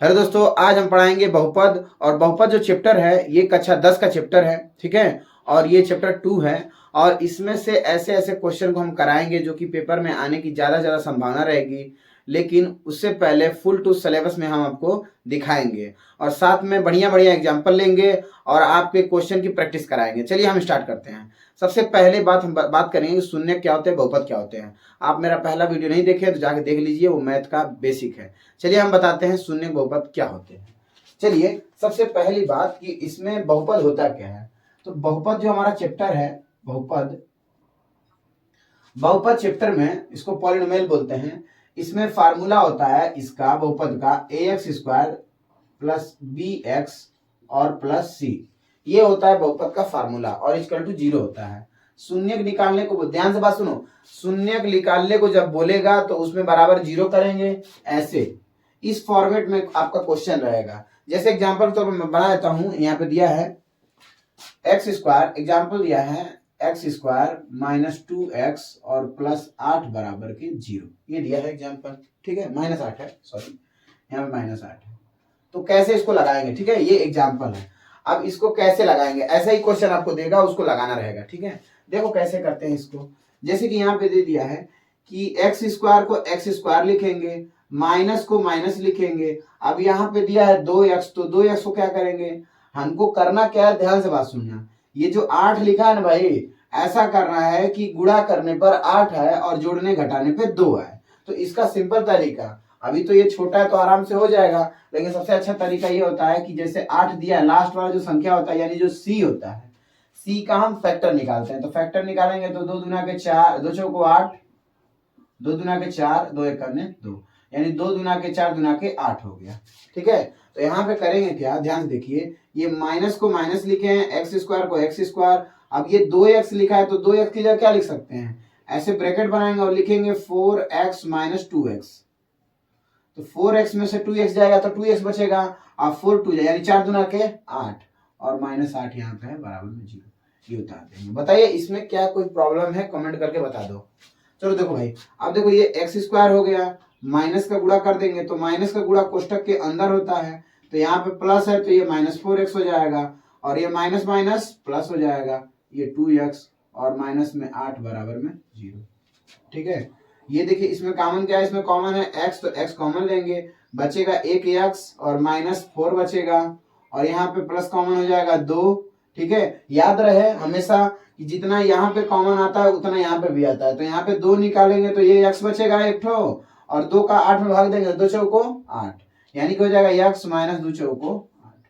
Hello दोस्तों, आज हम पढ़ाएंगे बहुपद। और बहुपद जो चैप्टर है ये कक्षा 10 का चैप्टर है, ठीक है। और ये चैप्टर 2 है और इसमें से ऐसे ऐसे क्वेश्चन को हम कराएंगे जो कि पेपर में आने की ज़्यादा संभावना रहेगी, लेकिन उससे पहले फुल टू सिलेबस में हम आपको दिखाएंगे और साथ में बढ़िया बढ़िया एग्जाम्पल लेंगे और आपके क्वेश्चन की प्रैक्टिस कराएंगे। चलिए हम स्टार्ट करते हैं। सबसे पहले हम बात करेंगे कि शून्य क्या होते हैं, बहुपद क्या होते हैं। आप मेरा पहला वीडियो नहीं देखे तो जाके देख लीजिए, वो मैथ का बेसिक है। चलिए हम बताते हैं शून्य बहुपद क्या होते हैं। चलिए सबसे पहली बात कि इसमें बहुपद होता क्या है। तो बहुपद जो हमारा चैप्टर है, बहुपद बहुपद चैप्टर में इसको पॉलिनोमियल बोलते हैं। इसमें फार्मूला होता है इसका बहुपद का ax² प्लस bx और प्लस c। ये होता है बहुपद का फार्मूला और इक्वल टू 0 होता है। शून्य निकालने को, ध्यान से बात सुनो, शून्य निकालने को जब बोलेगा तो उसमें बराबर 0 करेंगे। ऐसे इस फॉर्मेट में आपका क्वेश्चन रहेगा। जैसे एग्जांपल के तौर पर मैं बना देता हूं, यहाँ पे दिया है x², एग्जांपल दिया है x² माइनस 2x और प्लस 8 बराबर के 0। ये दिया है एग्जांपल, ठीक है। -8 है, सॉरी, यहाँ पे -8 है। तो कैसे इसको लगाएंगे, ठीक है, ये एग्जांपल है। अब इसको कैसे लगाएंगे, ऐसा ही क्वेश्चन आपको देगा, उसको लगाना रहेगा, ठीक है। देखो कैसे करते हैं इसको। जैसे कि यहाँ पे दे दिया है कि x² को x² लिखेंगे, माइनस को माइनस लिखेंगे। अब यहाँ पे दिया है 2x, तो 2x को क्या करेंगे, हमको करना क्या है, ध्यान से बात सुनना। ये जो 8 लिखा है ना भाई, ऐसा करना है कि गुणा करने पर 8 है और जोड़ने घटाने पे 2 है। तो इसका सिंपल तरीका, अभी तो ये छोटा है तो आराम से हो जाएगा, लेकिन सबसे अच्छा तरीका ये होता है कि जैसे 8 दिया है, लास्ट वाला जो संख्या होता है यानी जो c होता है, c का हम फैक्टर निकालते हैं। तो फैक्टर निकालेंगे तो 2 दूना के 4, 2 चौको 8, 2 दूना के 4, 2 एक करने 2, यानी 2 दूना के 4 दूना के 8 हो गया, ठीक है। तो यहाँ पे करेंगे क्या, ध्यान देखिए, ये माइनस को माइनस लिखे हैं, x² को x²। अब ये 2x लिखा है तो 2x की जगह क्या लिख सकते हैं, ऐसे ब्रैकेट बनाएंगे और लिखेंगे 4x माइनस 2x। तो 4x में से 2x जाएगा तो 2x बचेगा और 4 2 यानी 4 दूना के 8 और -8 यहाँ पे है बराबर में 0। ये उतार देंगे। बताइए इसमें क्या कोई प्रॉब्लम है, कमेंट करके बता दो। चलो देखो भाई, अब देखो ये x² हो गया, माइनस का गुणा कर देंगे तो माइनस का गुणा कोष्टक के अंदर होता है, तो यहाँ पे प्लस है तो ये -4x हो जाएगा और ये माइनस माइनस प्लस हो जाएगा, ये 2x और माइनस में 8 बराबर में 0, ठीक है। ये देखिए इसमें कॉमन क्या है, इसमें कॉमन है x, तो x कॉमन लेंगे, बचेगा एक x और -4 बचेगा और यहाँ पे प्लस कॉमन हो जाएगा 2, ठीक है। याद रहे हमेशा कि जितना यहाँ पे कॉमन आता है उतना यहाँ पे भी आता है। तो यहाँ पे 2 निकालेंगे तो ये x बचेगा एक ठो और 2 का 8 में भाग देंगे, 2 चौको 8, यानी कि हो जाएगा x माइनस 2 चौको 8।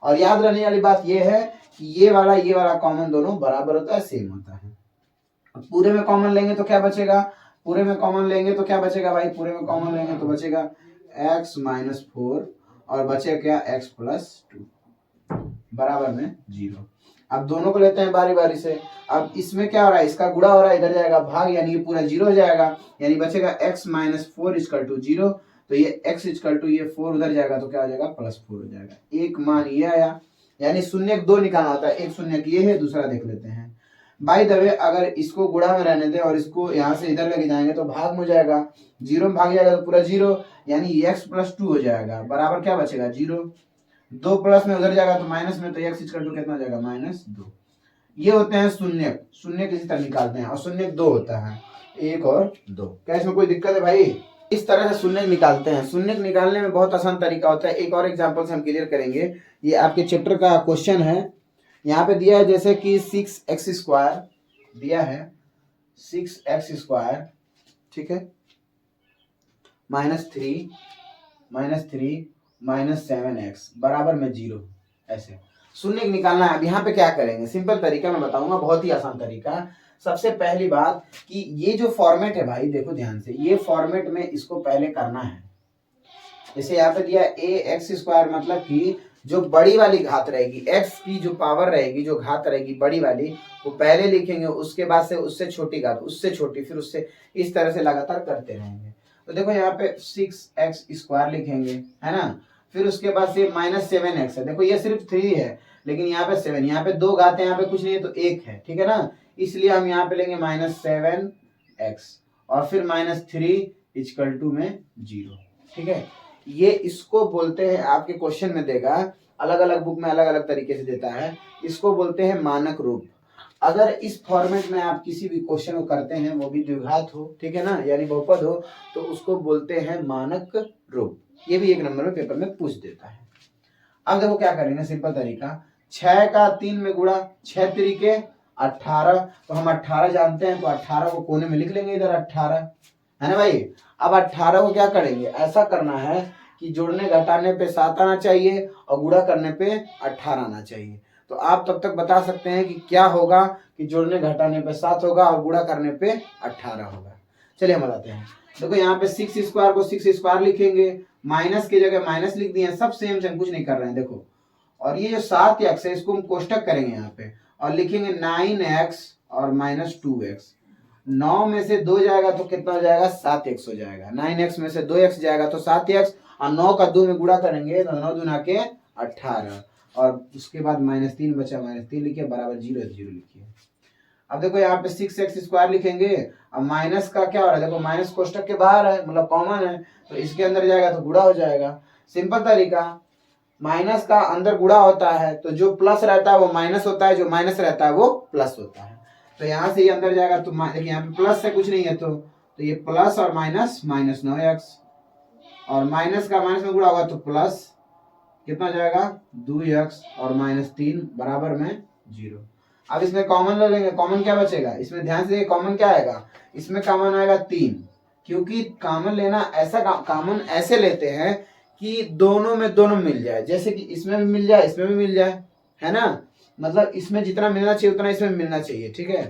और याद रहने वाली बात ये है कि ये वाला कॉमन दोनों बराबर होता है, सेम होता है। पूरे में कॉमन लेंगे तो क्या बचेगा, पूरे में कॉमन लेंगे तो क्या बचेगा भाई, पूरे में कॉमन लेंगे तो बचेगा x माइनस 4 और बचेगा क्या, x प्लस 2 बराबर में 0। अब दोनों को लेते हैं बारी बारी से। अब इसमें क्या हो रहा है, इसका गुणा हो रहा है, इधर जाएगा भाग, यानी ये पूरा 0 हो जाएगा, यानी बचेगा x माइनस 4 इक्वल टू 0। तो ये x इक्वल टू ये 4 उधर जाएगा तो क्या हो जाएगा, +4 हो जाएगा। एक मान ये आया, यानी शून्य 2 निकालना होता है, एक शून्य ये है, दूसरा देख लेते हैं। बाय द वे अगर इसको गुणा में रहने दें और इसको यहाँ से इधर लेके जाएंगे तो भाग में हो जाएगा, 0 में भाग जाएगा तो पूरा 0, यानी x प्लस 2 हो जाएगा बराबर क्या बचेगा 0। 2 प्लस में उधर जाएगा तो माइनस में, तो x इक्वल टू कितना हो जाएगा -2। ये होते हैं शून्य, शून्य किसी तरह निकालते हैं और शून्य 2 होता है, 1 और 2। क्या इसमें कोई दिक्कत है भाई, इस तरह से शून्य निकालते हैं। शून्य निकालने में बहुत आसान तरीका होता है, एक और एग्जांपल से हम क्लियर करेंगे। ये आपके चैप्टर का क्वेश्चन है, यहाँ पे दिया है जैसे कि 6x² दिया है, 6x², ठीक है, -3 -7x बराबर में 0। ऐसे शून्य निकालना है। अब यहाँ पे क्या करेंगे, सिंपल तरीका मैं बताऊंगा, बहुत ही आसान तरीका। सबसे पहली बात कि ये जो फॉर्मेट है भाई, देखो ध्यान से, ये फॉर्मेट में इसको पहले करना है। जैसे यहाँ पे दिया ax², मतलब कि जो बड़ी वाली घात रहेगी, x की जो पावर रहेगी, जो घात रहेगी बड़ी वाली, वो पहले लिखेंगे, उसके बाद से उससे छोटी घात, उससे छोटी, फिर उससे, इस तरह से लगातार करते रहेंगे। तो देखो यहाँ पे 6x² लिखेंगे, है ना, फिर उसके बाद से -7x है। देखो ये सिर्फ 3 है, लेकिन यहाँ पे 7, यहाँ पे 2 घात है, यहाँ पे कुछ नहीं है तो 1 है, ठीक है ना, इसलिए हम यहाँ पे लेंगे -7x और फिर -3 इक्वल टू में 0, ठीक है। ये इसको बोलते हैं, आपके क्वेश्चन में देगा, अलग अलग बुक में अलग अलग तरीके से देता है, इसको बोलते हैं मानक रूप। अगर इस फॉर्मेट में आप किसी भी क्वेश्चन को करते हैं, वो भी द्विघात हो, ठीक है ना, यानी बहुपद हो, तो उसको बोलते हैं मानक रूप। ये भी 1 नंबर में पेपर में पूछ देता है। अब देखो क्या करेंगे, सिंपल तरीका, 6 का 3 में गुणा, 6 तरीके 18, तो हम 18 जानते हैं, तो 18 को कोने में लिख लेंगे इधर 18, है ना भाई। अब 18 को क्या करेंगे, ऐसा करना है कि जोड़ने घटाने पे 7 आना चाहिए और गुणा करने पे 18 आना चाहिए। तो आप तब तक बता सकते हैं कि क्या होगा, कि जोड़ने घटाने पे 7 होगा और गुणा करने पे 18 होगा। चलिए हम बताते हैं। देखो यहाँ पे 6 स्क्वायर को 6 स्क्वायर लिखेंगे, माइनस की जगह माइनस लिख दिए, सब सेम सेम, कुछ नहीं कर रहे हैं देखो। और ये जो 7x है इसको हम कोष्टक करेंगे यहाँ पे और लिखेंगे 9x और -2x। 9 में से 2 जाएगा तो कितना हो जाएगा, 7x हो जाएगा। 9x में से 2x जाएगा तो 7x, और 9 का 2 में गुणा करेंगे तो 9 दूना के 18, और उसके बाद -3 बचा, -3 लिखिए, बराबर 0 0 लिखिए। अब देखो यहाँ पे 6x स्क्वायर लिखेंगे, अब माइनस का क्या हो रहा है, देखो माइनस कोष्टक के बाहर है, मतलब कॉमन है, तो इसके अंदर जाएगा तो गुणा हो जाएगा। सिंपल तरीका, माइनस का अंदर गुणा होता है तो जो प्लस रहता है वो माइनस होता है, जो माइनस रहता है वो प्लस होता है। तो यहाँ से ये अंदर जाएगा तो देखिए यहाँ पे प्लस से कुछ नहीं है, तो ये प्लस और माइनस, -9x, और माइनस का माइनस में गुणा होगा तो प्लस, कितना जाएगा 2x, और -3 बराबर में 0। अब इसमें कॉमन ले लेंगे, कॉमन क्या बचेगा, इसमें ध्यान से कॉमन क्या आएगा, इसमें कॉमन आएगा 3, क्योंकि कॉमन लेना ऐसा, कॉमन ऐसे लेते हैं कि दोनों में दोनों मिल जाए, जैसे कि इसमें भी मिल जाए, इसमें भी मिल जाए, है ना, मतलब इसमें जितना मिलना चाहिए उतना इसमें मिलना चाहिए, ठीक है।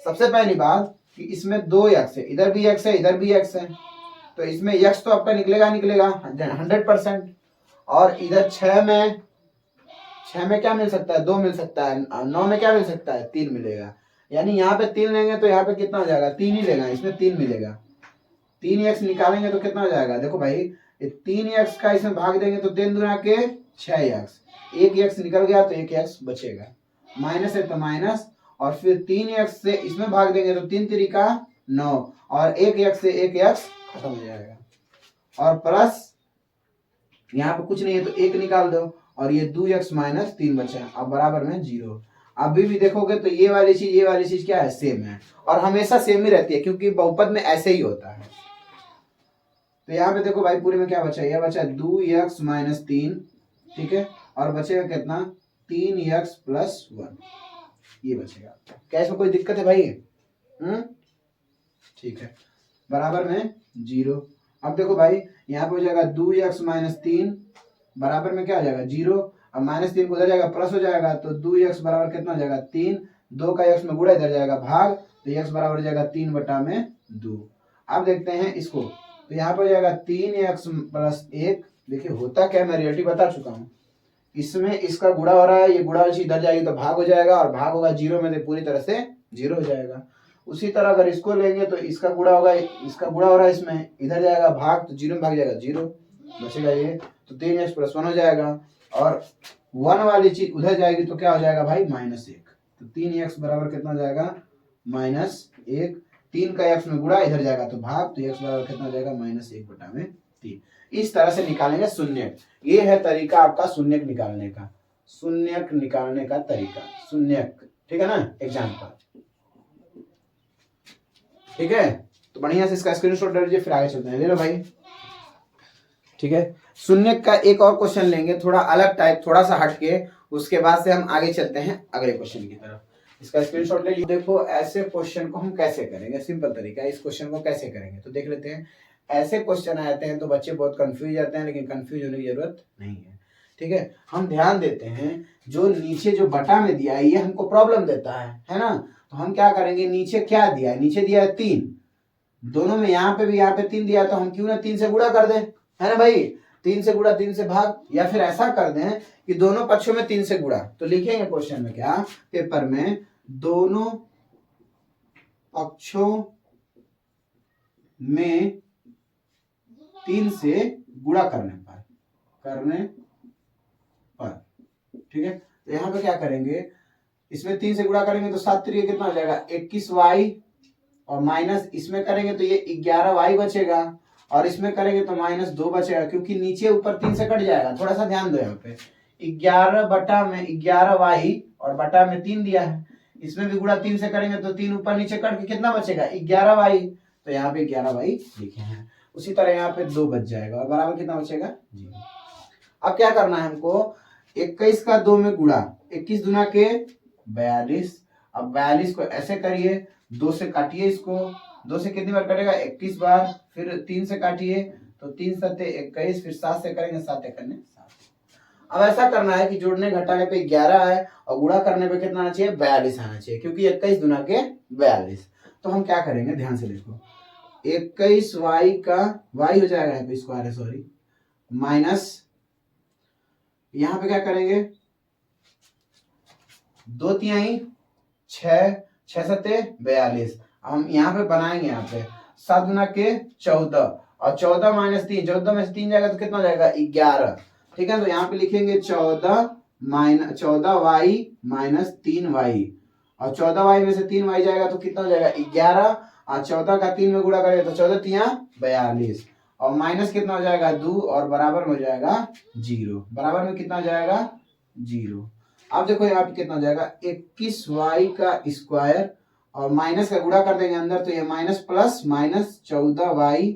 सबसे पहली बात कि इसमें 2x है, इधर भी x है, इधर भी x है, तो इसमें x तो आपका निकलेगा 100%, और इधर 6 में क्या मिल सकता है, 2 मिल सकता है, 9 में क्या मिल सकता है, 3 मिलेगा, यानी यहाँ पे 3 लेंगे तो यहाँ पे कितना हो जाएगा, 3 ही लेगा, इसमें 3 मिलेगा। 3x निकालेंगे तो कितना हो जाएगा, देखो भाई 3x का इसमें भाग देंगे तो 3 दूना के 6x, 1x निकल गया तो 1x बचेगा, माइनस है तो माइनस, और फिर 3x से इसमें भाग देंगे तो 3 तरीका 9, और 1x से 1x खत्म हो जाएगा, और प्लस यहाँ पे कुछ नहीं है तो 1 निकाल दो, और ये 2x -3 बचा, अब बराबर में 0। अभी भी देखोगे तो ये वाली चीज क्या है, सेम है, और हमेशा सेम ही रहती है, क्योंकि बहुपद में ऐसे ही होता है। तो यहाँ पे देखो भाई पूरे में क्या बचा, यह बचा 2x -3, ठीक है, और बचेगा कितना, 3x + 1, ये बचेगा। क्या इसमें कोई दिक्कत है भाई, ठीक है, बराबर में 0। अब देखो भाई यहाँ पे हो जाएगा 2x -3 बराबर में क्या हो जाएगा 0, अब -3 को उधर जाएगा प्लस हो जाएगा, तो 2x बराबर कितना हो जाएगा 3, 2 का x में गुणा, इधर जाएगा भाग, तो x बराबर हो जाएगा 3/2। अब देखते हैं इसको, तो यहाँ पर हो जाएगा 3x + 1, देखिए होता क्या, मैं रियलिटी बता चुका हूँ, इसमें इसका गुणा हो रहा है, ये गुणा इधर जाएगी तो भाग हो जाएगा, और भाग होगा 0 में तो पूरी तरह से 0 हो जाएगा। उसी तरह अगर इसको लेंगे तो इसका गुणा होगा, इसका गुणा हो रहा है इसमें, इधर जाएगा भाग, तो 0 में भाग जाएगा 0, बचेगा ये, तो 3x + 1 हो जाएगा, और 1 वाली चीज उधर जाएगी तो क्या हो जाएगा भाई -1, तो 3x बराबर कितना हो जाएगा -1, 3 का x में गुणा, इधर जाएगा तो भाग, तो x बराबर कितना हो जाएगा -1/3। इस तरह से निकालेंगे शून्यक। ये है तरीका आपका शून्यक निकालने का, शून्यक निकालने का तरीका, शून्यक, ठीक है ना, एग्जाम्पल, ठीक है। तो बढ़िया से इसका स्क्रीनशॉट ले लीजिए, फिर आगे चलते हैं, ले लो भाई, ठीक है। शून्यक का एक और क्वेश्चन लेंगे, थोड़ा अलग टाइप, थोड़ा सा हटके, उसके बाद से हम आगे चलते हैं अगले क्वेश्चन की तरफ। इसका स्क्रीनशॉट ले लीजिए। देखो ऐसे क्वेश्चन को हम कैसे करेंगे, सिंपल तरीका है, इस क्वेश्चन को कैसे करेंगे तो देख लेते हैं। ऐसे क्वेश्चन आते हैं तो बच्चे बहुत कंफ्यूज जाते हैं, लेकिन कंफ्यूज होने की जरूरत नहीं है, ठीक है। हम ध्यान देते हैं, जो नीचे जो बटा में दिया है ये हमको प्रॉब्लम देता है ना, तो हम क्या करेंगे, नीचे क्या दिया है, नीचे दिया है 3, दोनों में यहाँ पे भी यहाँ पे 3 दिया, तो हम क्यों ना 3 से गुणा कर दें, है ना भाई, 3 से गुणा 3 से भाग, या फिर ऐसा कर दें कि दोनों पक्षों में 3 से गुणा। तो लिखेंगे क्वेश्चन में क्या, पेपर में, दोनों पक्षों में 3 से गुणा करने पर, ठीक है। तो यहाँ पे क्या करेंगे, इसमें 3 से गुणा करेंगे तो 7 3 कितना हो जाएगा 21y, और माइनस इसमें करेंगे तो ये 11y बचेगा, और इसमें करेंगे तो -2 बचेगा, क्योंकि नीचे ऊपर 3 से कट जाएगा। थोड़ा सा ध्यान दो यहाँ पे, 11 बटा में 11y और बटा में 3 दिया है, इसमें भी गुणा 3 से करेंगे तो 3 ऊपर नीचे कट के कितना बचेगा 11y, तो यहाँ पे 11y लिखे हैं। उसी तरह यहाँ पे 2 बच जाएगा और बराबर कितना बचेगा 0। अब क्या करना है हमको, 21 का 2 में गुणा, 21 दूना के 42। अब 42 को ऐसे करिए, 2 से काटिए इसको, 2 से कितनी बार कटेगा 21 बार, फिर 3 से काटिए तो 3 सत्ते 21, फिर 7 से करेंगे 7 एकने 7। अब ऐसा करना है कि जोड़ने घटाने पे 11 है और गुणा करने पे कितना आना चाहिए 42 आना चाहिए, क्योंकि 21 दूना के 42। तो हम क्या करेंगे, ध्यान से देखो, 21y का y हो जाएगा यहाँ पे स्क्वायर है, सॉरी, माइनस यहाँ पे क्या करेंगे 2 तिहाई 6, 6 सत्ते 42। हम यहाँ पे बनाएंगे, यहाँ पे 7 गुना के 14 और 14 माइनस 3, 14 में से 3 जाएगा तो कितना हो जाएगा 11। ठीक है, तो यहाँ पे लिखेंगे 14y माइनस 3y, और 14y में से 3y जाएगा तो कितना हो जाएगा 11, और 14 का 3 में गुणा करेंगे तो 14 तिया 42, और माइनस कितना हो जाएगा 2 और बराबर में हो जाएगा 0। बराबर में कितना हो जाएगा 0। अब देखो यहाँ पे कितना हो जाएगा 21y का स्क्वायर और माइनस का गुणा कर देंगे अंदर, तो ये माइनस प्लस माइनस 14y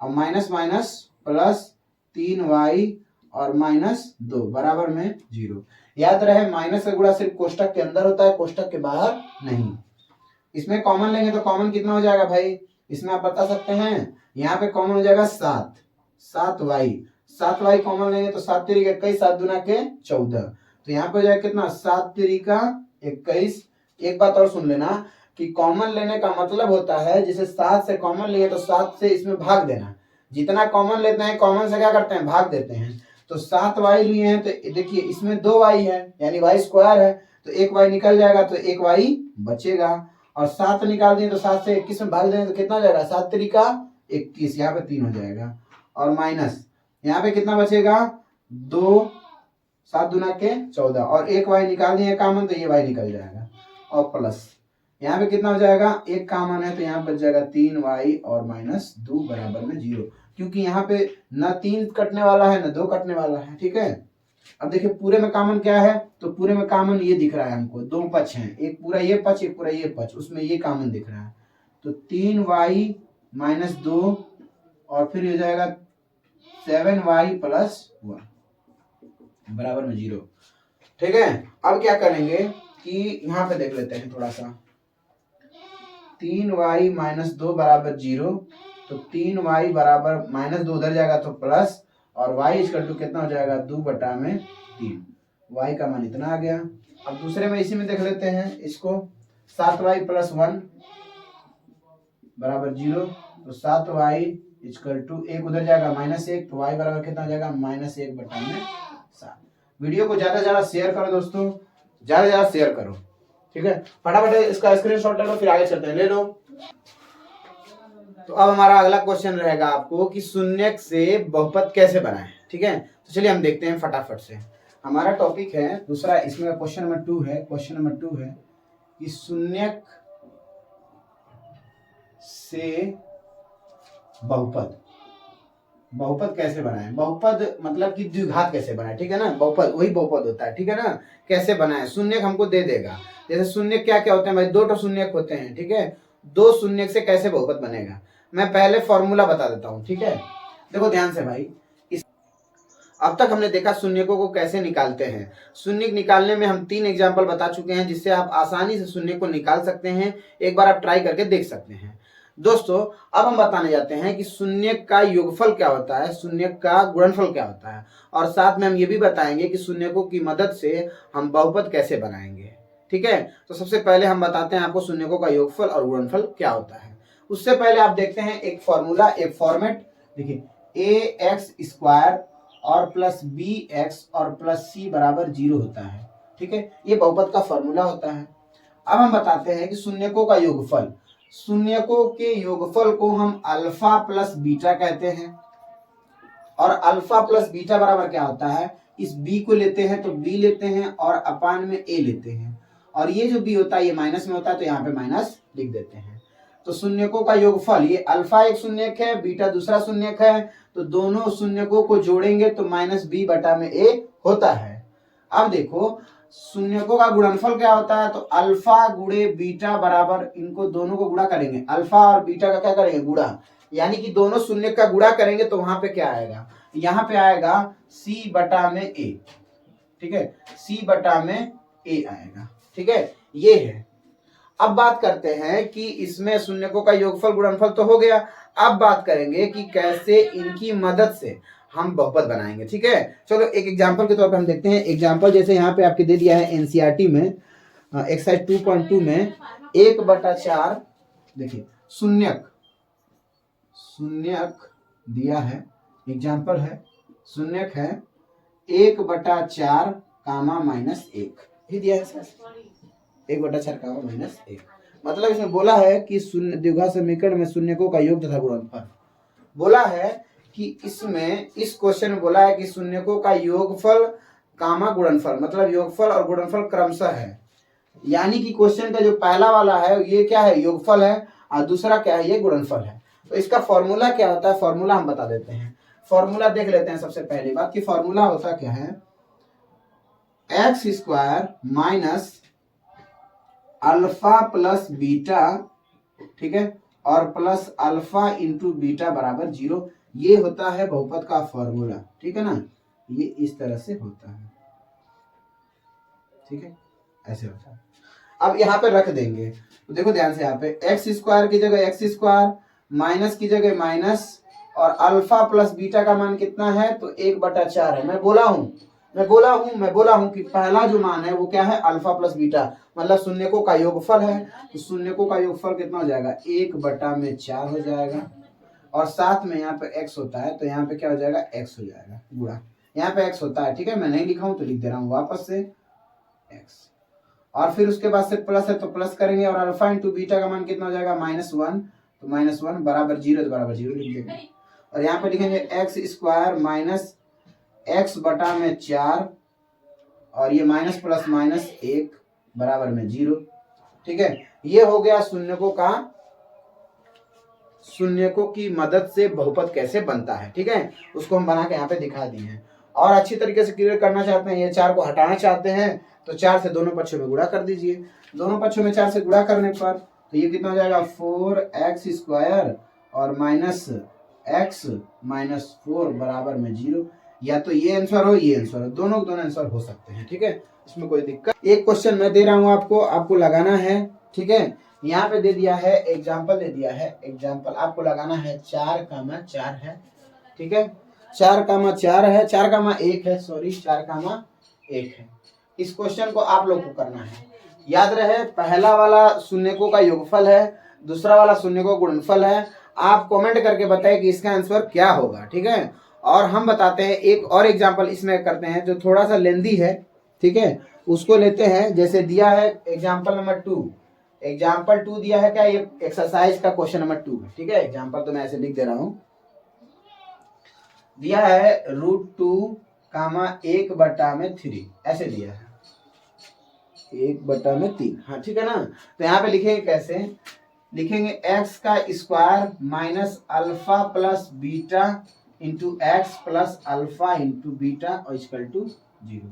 और माइनस माइनस प्लस 3y और -2 बराबर में 0। याद रहे माइनस का गुणा सिर्फ कोष्टक के अंदर होता है, कोष्टक के बाहर नहीं। इसमें कॉमन लेंगे तो कॉमन कितना हो जाएगा भाई, इसमें आप बता सकते हैं, यहाँ पे कॉमन हो जाएगा 7y कॉमन लेंगे तो 7 तिरिक 21, 7 दूना के 14, तो यहाँ पे हो जाएगा कितना 7 तिरिका 21। एक बात और सुन लेना कि कॉमन लेने का मतलब होता है, जैसे 7 से कॉमन लिए तो 7 से इसमें भाग देना, जितना कॉमन लेते हैं कॉमन से क्या करते हैं भाग देते हैं। तो 7y लिए हैं तो देखिए इसमें 2y है यानी y स्क्वायर है, तो 1y निकल जाएगा तो 1y बचेगा, और 7 निकाल दिए तो 7 से 21 में भाग देंगे तो कितना हो जाएगा 7 तिरिका 21, यहाँ पे 3 हो जाएगा, और माइनस यहाँ पे कितना बचेगा 2, 7 दूना के 14, और 1y निकाल दिए कॉमन तो ये y निकल जाएगा, और प्लस यहाँ पे कितना हो जाएगा 1 कॉमन है तो यहाँ बच जाएगा 3y और -2 बराबर में 0, क्योंकि यहाँ पे न 3 कटने वाला है न 2 कटने वाला है। ठीक है, अब देखिए पूरे में कॉमन क्या है, तो पूरे में कॉमन ये दिख रहा है हमको, 2 पक्ष हैं, एक पूरा ये पक्ष एक पूरा ये पक्ष, उसमें ये कॉमन दिख रहा है, तो 3y -2 और फिर हो जाएगा 7y + 1 बराबर में 0। ठीक है, अब क्या करेंगे कि यहाँ पे देख लेते हैं थोड़ा सा, 3y -2 बराबर 0, तो 3y बराबर -2 उधर जाएगा तो प्लस, और y इक्वल टू कितना हो जाएगा 2 बटा में 3, y का मान इतना आ गया। अब दूसरे में इसी में देख लेते हैं इसको, 7y + 1 बराबर 0, तो 7y इक्वल टू 1 उधर जाएगा -1, तो y बराबर कितना हो जाएगा -1 बटा में 7। वीडियो को ज्यादा से ज्यादा शेयर करो दोस्तों, ज्यादा से ज्यादा शेयर करो। ठीक है, फटाफट इसका स्क्रीनशॉट ले लो, फिर आगे चलते हैं, ले लो। तो अब हमारा अगला क्वेश्चन रहेगा आपको कि शून्यक से बहुपद कैसे बनाएं। ठीक है, तो चलिए हम देखते हैं फटाफट से। हमारा टॉपिक है दूसरा, इसमें क्वेश्चन नंबर 2 है, क्वेश्चन नंबर 2 है कि शून्यक से बहुपद कैसे बनाएं। बहुपद मतलब कि द्विघात कैसे बनाएं, ठीक है ना, बहुपद वही बहुपद होता है, ठीक है ना, कैसे बनाएं। शून्यक हमको दे देगा, जैसे शून्यक क्या क्या होते हैं भाई, 2 तो शून्यक होते हैं, ठीक है, 2 शून्यक से कैसे बहुपद बनेगा, मैं पहले फॉर्मूला बता देता हूं। ठीक है, देखो ध्यान से भाई, अब तक हमने देखा शून्यकों को कैसे निकालते हैं। शून्यक निकालने में हम 3 एग्जाम्पल बता चुके हैं, जिससे आप आसानी से शून्य को निकाल सकते हैं। एक बार आप ट्राई करके देख सकते हैं। दोस्तों अब हम बताने जाते हैं कि शून्यक का योगफल क्या होता है, शून्यक का गुणनफल क्या होता है, और साथ में हम ये भी बताएंगे कि शून्यकों की मदद से हम बहुपद कैसे बनाएंगे। ठीक है, तो सबसे पहले हम बताते हैं आपको शून्यकों का योगफल और गुणनफल क्या होता है। उससे पहले आप देखते हैं एक फॉर्मूला, एक फॉर्मेट। देखिए ax² और प्लस bx और प्लस c बराबर 0 होता है। ठीक है, ये बहुपद का फॉर्मूला होता है। अब हम बताते हैं कि शून्यकों का योगफल, शून्यकों के योगफल को हम अल्फा प्लस बीटा कहते हैं, और अल्फा प्लस बीटा बराबर क्या होता है, इस b को लेते हैं तो b लेते हैं और अपान में a लेते हैं, और ये जो b होता है ये माइनस में होता है तो यहाँ पे माइनस लिख देते हैं। तो शून्यकों का योगफल, ये अल्फा एक शून्यक है, बीटा दूसरा शून्यक है, तो दोनों शून्यकों को जोड़ेंगे तो माइनस बी बटा में ए होता है। अब देखो शून्यकों का गुणनफल क्या होता है, तो अल्फा गुणे बीटा बराबर, इनको दोनों को गुणा करेंगे, अल्फा और बीटा का क्या करेंगे, गुणा, यानी कि दोनों शून्य का गुणा करेंगे तो वहां पे क्या आएगा, यहाँ पे आएगा सी बटा में ए, ठीक है, सी बटा में ए आएगा, ठीक है, ये है। अब बात करते हैं कि इसमें शून्यकों का योगफल गुणनफल तो हो गया, अब बात करेंगे कि कैसे इनकी मदद से हम बहुपद बनाएंगे, ठीक है। चलो एक एग्जांपल के तौर पर हम देखते हैं। एग्जांपल जैसे यहाँ पे आपके दे दिया है एनसीईआरटी में एक्सरसाइज 2.2 में 1/4, देखिए शून्यक दिया है, एग्जांपल है शून्यक है 1/4 कामा माइनस 1, ये दिया है सर, 1/4 कामा माइनस 1, मतलब इसमें बोला है कि शून्य द्विघात समीकरण में शून्यकों का योग तथा गुणनफल, बोला है कि इसमें इस क्वेश्चन में बोला है कि शून्यकों का योगफल कामा गुणनफल, मतलब योगफल और गुणनफल क्रमशः है, यानी कि क्वेश्चन का जो पहला वाला है ये क्या है, योगफल है, और दूसरा क्या है, ये गुणनफल है। तो इसका फॉर्मूला क्या होता है, फॉर्मूला हम बता देते हैं। फॉर्मूला देख लेते हैं। सबसे पहली बात कि फॉर्मूला होता क्या है, x² minus alpha plus beta, ठीक है, और प्लस अल्फा इंटू बीटा बराबर 0, ये होता है बहुपद का फॉर्मूला, ठीक है ना, ये इस तरह से होता है, ठीक है, ऐसे होता है। अब यहाँ पे रख देंगे, तो देखो ध्यान से, यहाँ पे x² की जगह x², माइनस की जगह माइनस, और अल्फा प्लस बीटा का मान कितना है, तो 1/4 है। मैं बोला हूं कि पहला जो मान है वो क्या है, अल्फा प्लस बीटा, मतलब शून्यकों का योगफल है, तो शून्यकों का योगफल कितना हो जाएगा, 1/4 हो जाएगा, और साथ में यहाँ पे x होता है, तो यहाँ पे क्या हो जाएगा, x हो जाएगा गुणा, यहाँ पे x होता है, ठीक है, मैं नहीं लिखा हूं तो लिख दे रहा हूँ वापस से x, और फिर उसके बाद से प्लस है तो प्लस करेंगे, और अल्फा इंटू बीटा का मान कितना हो जाएगा, -1, तो -1 बराबर 0, तो बराबर 0 लिख देंगे, और यहाँ पे लिखेंगे x² माइनस x बटा में 4, और ये माइनस प्लस माइनस 1 बराबर में 0, ठीक है। ये हो गया शून्यकों की मदद से बहुपद कैसे बनता है, ठीक है, उसको हम बना के यहाँ पे दिखा दिए हैं। और अच्छी तरीके से क्लियर करना चाहते हैं, ये 4 को हटाना चाहते हैं, तो 4 से दोनों पक्षों में गुणा कर दीजिए। दोनों पक्षों में 4 से गुणा करने पर तो ये कितना हो जाएगा, 4x² और माइनस x माइनस 4 बराबर में 0, या तो ये आंसर हो, ये आंसर हो, दोनों आंसर हो सकते हैं, ठीक है, इसमें कोई दिक्कत। एक क्वेश्चन मैं दे रहा हूं आपको लगाना है, ठीक है, यहाँ पे दे दिया है एग्जाम्पल, दे दिया है एग्जाम्पल, आपको लगाना है 4,4 है, ठीक है, 4,4 है, 4,1 है, सॉरी 4,1 है। इस क्वेश्चन को आप लोग को करना है, याद रहे पहला वाला शून्यकों का योगफल है, दूसरा वाला शून्यकों का गुणनफल है। आप कमेंट करके बताएं कि इसका आंसर क्या होगा, ठीक है। और हम बताते हैं एक और एग्जाम्पल इसमें करते हैं जो थोड़ा सा लेंदी है, ठीक है, उसको लेते हैं। जैसे दिया है एग्जाम्पल नंबर 2, एग्जाम्पल 2 दिया है क्या, ये एक्सरसाइज का क्वेश्चन नंबर 2, ठीक है, एग्जाम्पल तो मैं ऐसे लिख दे रहा हूं, दिया है √2, 1/3, ऐसे दिया है 1/3, हाँ ठीक है ना। तो यहाँ पे लिखेंगे कैसे, लिखेंगे x² minus alpha plus beta into x plus alpha into beta और इक्वल टू 0।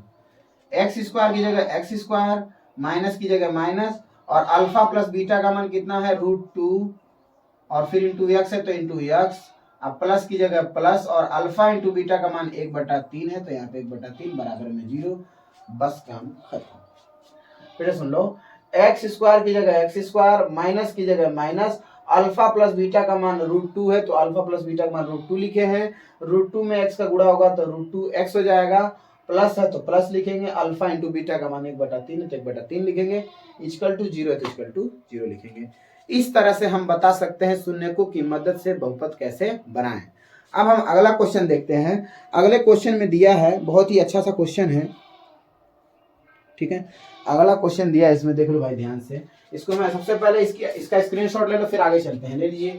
x² की जगह x², माइनस की जगह माइनस, और अल्फा प्लस बीटा का मान कितना है, √2, और फिर इंटू x है तो इंटू x, अब प्लस की जगह प्लस, और अल्फा इंटू बीटा का मान 1/3 है, तो यहाँ पे 1/3 बराबर में 0, बस काम खत्म। फिर सुन लो, x² की जगह x², माइनस की जगह माइनस, अल्फा प्लस बीटा का मान √2 है, तो अल्फा प्लस बीटा का मान √2 लिखे हैं, √2 में x का गुणा होगा तो √2x हो जाएगा, प्लस है तो प्लस लिखेंगे, अल्फा इंटू बीटा का मान 1/3 है तो 1/3 लिखेंगे, इक्वल टू 0 है तो इक्वल टू 0 लिखेंगे। इस तरह से हम बता सकते हैं शून्यकों की मदद से बहुपद कैसे बनाएं। अब हम अगला क्वेश्चन देखते हैं। अगले क्वेश्चन में दिया है, बहुत ही अच्छा सा क्वेश्चन है, ठीक है, अगला क्वेश्चन दिया है, इसमें देख लो भाई ध्यान से, इसको मैं सबसे पहले इसका स्क्रीनशॉट ले लो, फिर आगे चलते हैं, ले लीजिए।